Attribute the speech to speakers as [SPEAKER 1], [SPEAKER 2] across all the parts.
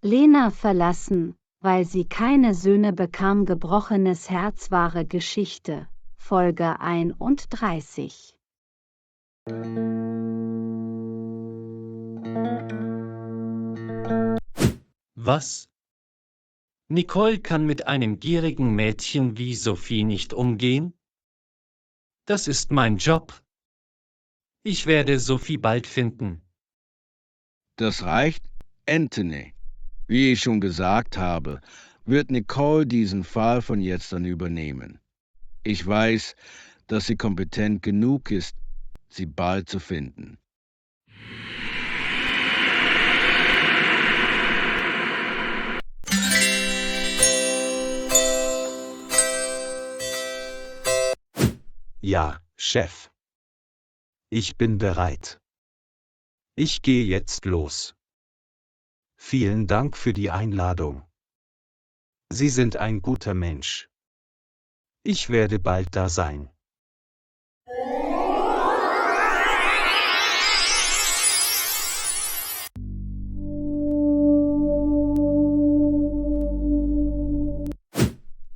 [SPEAKER 1] Lena verlassen, weil sie keine Söhne bekam. Gebrochenes Herz. Wahre Geschichte. Folge 31.
[SPEAKER 2] Was? Nicole kann mit einem gierigen Mädchen wie Sophie nicht umgehen? Das ist mein Job. Ich werde Sophie bald finden.
[SPEAKER 3] Das reicht, Anthony. Wie ich schon gesagt habe, wird Nicole diesen Fall von jetzt an übernehmen. Ich weiß, dass sie kompetent genug ist, sie bald zu finden.
[SPEAKER 4] Ja, Chef. Ich bin bereit. Ich gehe jetzt los. Vielen Dank für die Einladung. Sie sind ein guter Mensch. Ich werde bald da sein.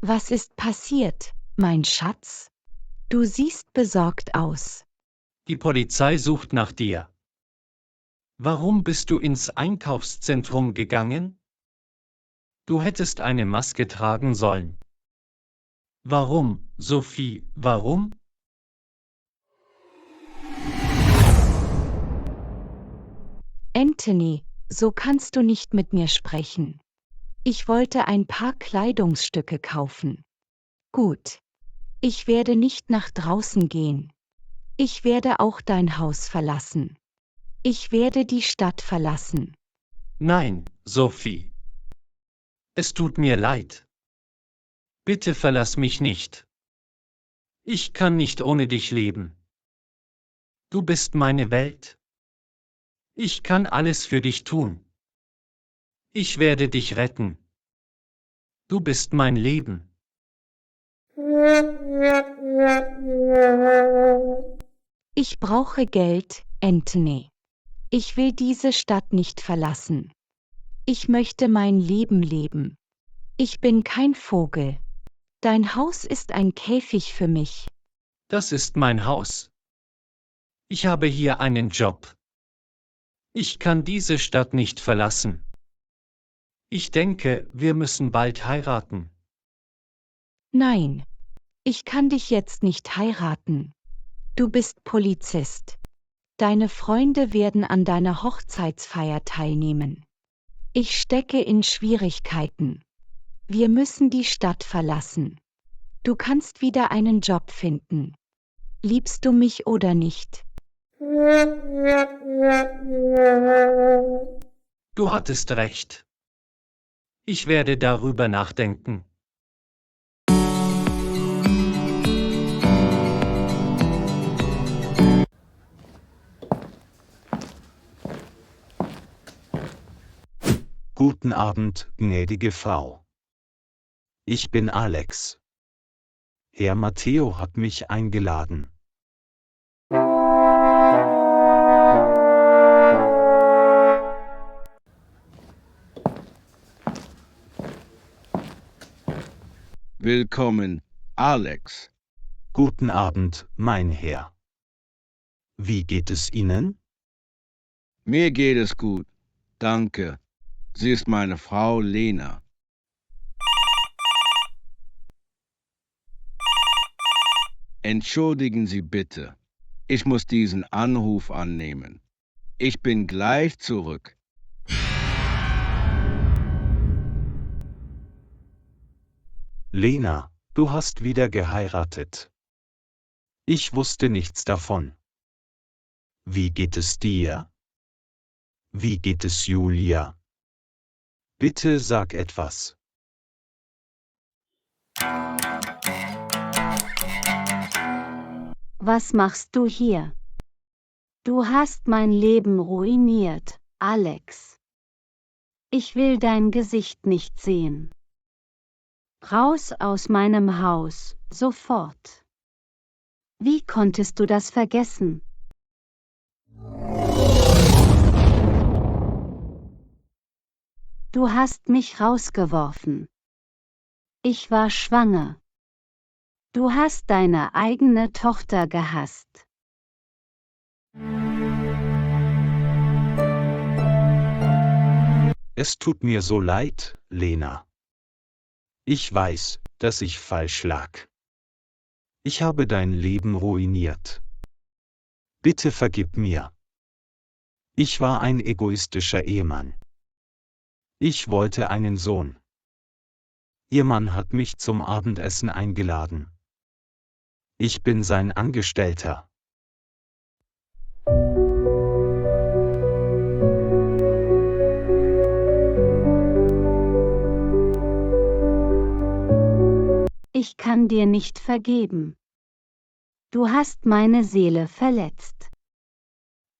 [SPEAKER 5] Was ist passiert, mein Schatz? Du siehst besorgt aus.
[SPEAKER 2] Die Polizei sucht nach dir. Warum bist du ins Einkaufszentrum gegangen? Du hättest eine Maske tragen sollen. Warum, Sophie, warum?
[SPEAKER 5] Anthony, so kannst du nicht mit mir sprechen. Ich wollte ein paar Kleidungsstücke kaufen. Gut. Ich werde nicht nach draußen gehen. Ich werde auch dein Haus verlassen. Ich werde die Stadt verlassen.
[SPEAKER 2] Nein, Sophie. Es tut mir leid. Bitte verlass mich nicht. Ich kann nicht ohne dich leben. Du bist meine Welt. Ich kann alles für dich tun. Ich werde dich retten. Du bist mein Leben.
[SPEAKER 5] Ich brauche Geld, Anthony. Ich will diese Stadt nicht verlassen. Ich möchte mein Leben leben. Ich bin kein Vogel. Dein Haus ist ein Käfig für mich.
[SPEAKER 2] Das ist mein Haus. Ich habe hier einen Job. Ich kann diese Stadt nicht verlassen. Ich denke, wir müssen bald heiraten.
[SPEAKER 5] Nein. Ich kann dich jetzt nicht heiraten. Du bist Polizist. Deine Freunde werden an deiner Hochzeitsfeier teilnehmen. Ich stecke in Schwierigkeiten. Wir müssen die Stadt verlassen. Du kannst wieder einen Job finden. Liebst du mich oder nicht?
[SPEAKER 2] Du hattest recht. Ich werde darüber nachdenken.
[SPEAKER 4] Guten Abend, gnädige Frau. Ich bin Alex. Herr Matteo hat mich eingeladen.
[SPEAKER 3] Willkommen, Alex.
[SPEAKER 4] Guten Abend, mein Herr. Wie geht es Ihnen?
[SPEAKER 3] Mir geht es gut, danke. Sie ist meine Frau Lena. Entschuldigen Sie bitte. Ich muss diesen Anruf annehmen. Ich bin gleich zurück.
[SPEAKER 4] Lena, du hast wieder geheiratet. Ich wusste nichts davon. Wie geht es dir? Wie geht es Julia? Bitte sag etwas.
[SPEAKER 1] Was machst du hier? Du hast mein Leben ruiniert, Alex. Ich will dein Gesicht nicht sehen. Raus aus meinem Haus, sofort. Wie konntest du das vergessen? Du hast mich rausgeworfen. Ich war schwanger. Du hast deine eigene Tochter gehasst.
[SPEAKER 4] Es tut mir so leid, Lena. Ich weiß, dass ich falsch lag. Ich habe dein Leben ruiniert. Bitte vergib mir. Ich war ein egoistischer Ehemann. Ich wollte einen Sohn. Ihr Mann hat mich zum Abendessen eingeladen. Ich bin sein Angestellter.
[SPEAKER 1] Ich kann dir nicht vergeben. Du hast meine Seele verletzt.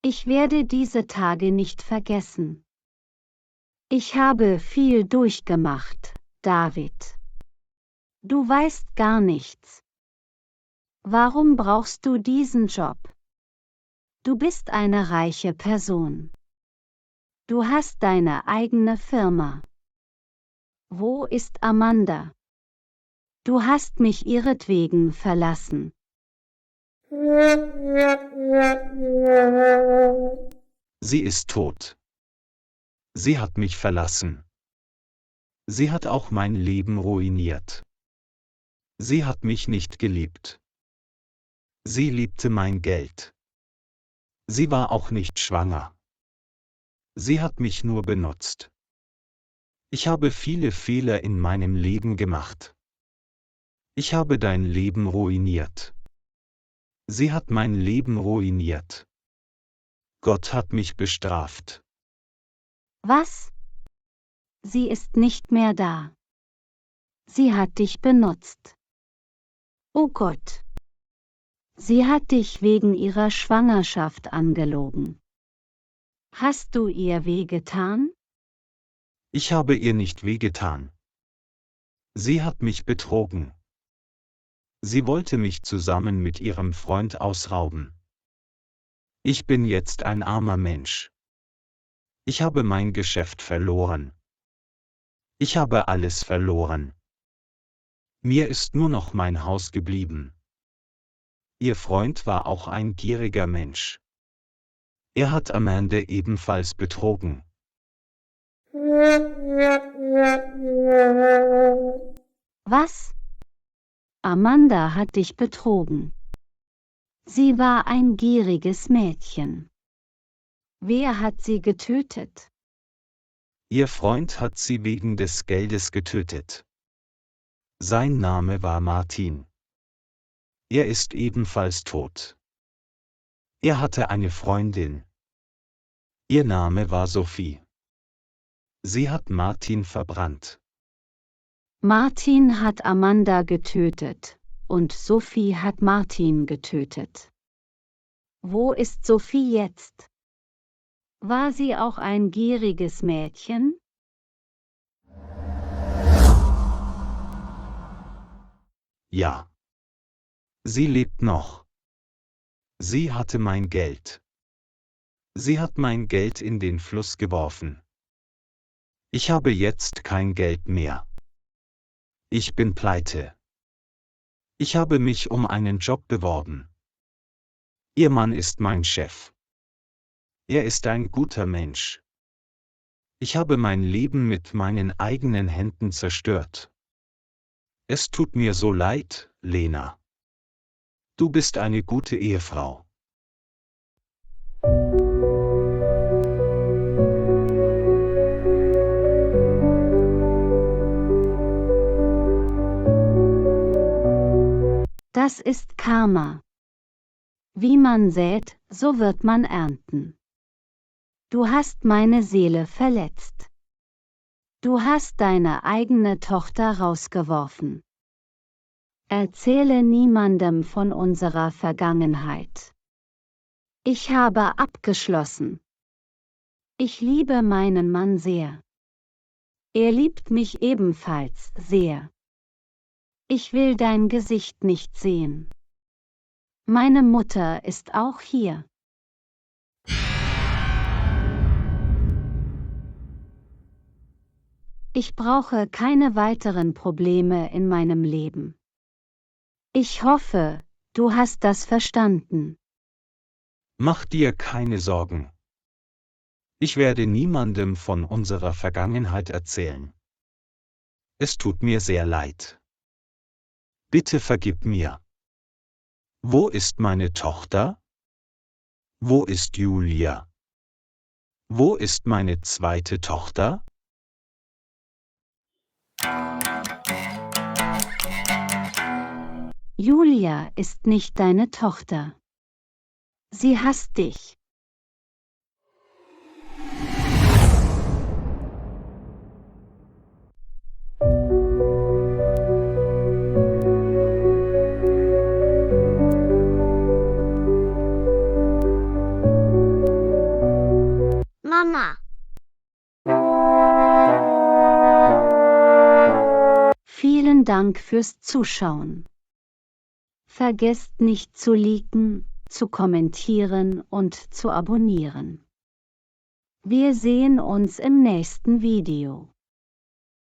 [SPEAKER 1] Ich werde diese Tage nicht vergessen. Ich habe viel durchgemacht, David. Du weißt gar nichts. Warum brauchst du diesen Job? Du bist eine reiche Person. Du hast deine eigene Firma. Wo ist Amanda? Du hast mich ihretwegen verlassen.
[SPEAKER 4] Sie ist tot. Sie hat mich verlassen. Sie hat auch mein Leben ruiniert. Sie hat mich nicht geliebt. Sie liebte mein Geld. Sie war auch nicht schwanger. Sie hat mich nur benutzt. Ich habe viele Fehler in meinem Leben gemacht. Ich habe dein Leben ruiniert. Sie hat mein Leben ruiniert. Gott hat mich bestraft.
[SPEAKER 1] Was? Sie ist nicht mehr da. Sie hat dich benutzt. Oh Gott. Sie hat dich wegen ihrer Schwangerschaft angelogen. Hast du ihr wehgetan?
[SPEAKER 4] Ich habe ihr nicht wehgetan. Sie hat mich betrogen. Sie wollte mich zusammen mit ihrem Freund ausrauben. Ich bin jetzt ein armer Mensch. Ich habe mein Geschäft verloren. Ich habe alles verloren. Mir ist nur noch mein Haus geblieben. Ihr Freund war auch ein gieriger Mensch. Er hat Amanda ebenfalls betrogen.
[SPEAKER 1] Was? Amanda hat dich betrogen. Sie war ein gieriges Mädchen. Wer hat sie getötet?
[SPEAKER 4] Ihr Freund hat sie wegen des Geldes getötet. Sein Name war Martin. Er ist ebenfalls tot. Er hatte eine Freundin. Ihr Name war Sophie. Sie hat Martin verbrannt.
[SPEAKER 1] Martin hat Amanda getötet und Sophie hat Martin getötet. Wo ist Sophie jetzt? War sie auch ein gieriges Mädchen?
[SPEAKER 4] Ja. Sie lebt noch. Sie hatte mein Geld. Sie hat mein Geld in den Fluss geworfen. Ich habe jetzt kein Geld mehr. Ich bin pleite. Ich habe mich um einen Job beworben. Ihr Mann ist mein Chef. Er ist ein guter Mensch. Ich habe mein Leben mit meinen eigenen Händen zerstört. Es tut mir so leid, Lena. Du bist eine gute Ehefrau.
[SPEAKER 1] Das ist Karma. Wie man sät, so wird man ernten. Du hast meine Seele verletzt. Du hast deine eigene Tochter rausgeworfen. Erzähle niemandem von unserer Vergangenheit. Ich habe abgeschlossen. Ich liebe meinen Mann sehr. Er liebt mich ebenfalls sehr. Ich will dein Gesicht nicht sehen. Meine Mutter ist auch hier. Ich brauche keine weiteren Probleme in meinem Leben. Ich hoffe, du hast das verstanden.
[SPEAKER 4] Mach dir keine Sorgen. Ich werde niemandem von unserer Vergangenheit erzählen. Es tut mir sehr leid. Bitte vergib mir. Wo ist meine Tochter? Wo ist Julia? Wo ist meine zweite Tochter?
[SPEAKER 1] Julia ist nicht deine Tochter. Sie hasst dich.
[SPEAKER 6] Mama.
[SPEAKER 1] Vielen Dank fürs Zuschauen. Vergesst nicht zu liken, zu kommentieren und zu abonnieren. Wir sehen uns im nächsten Video.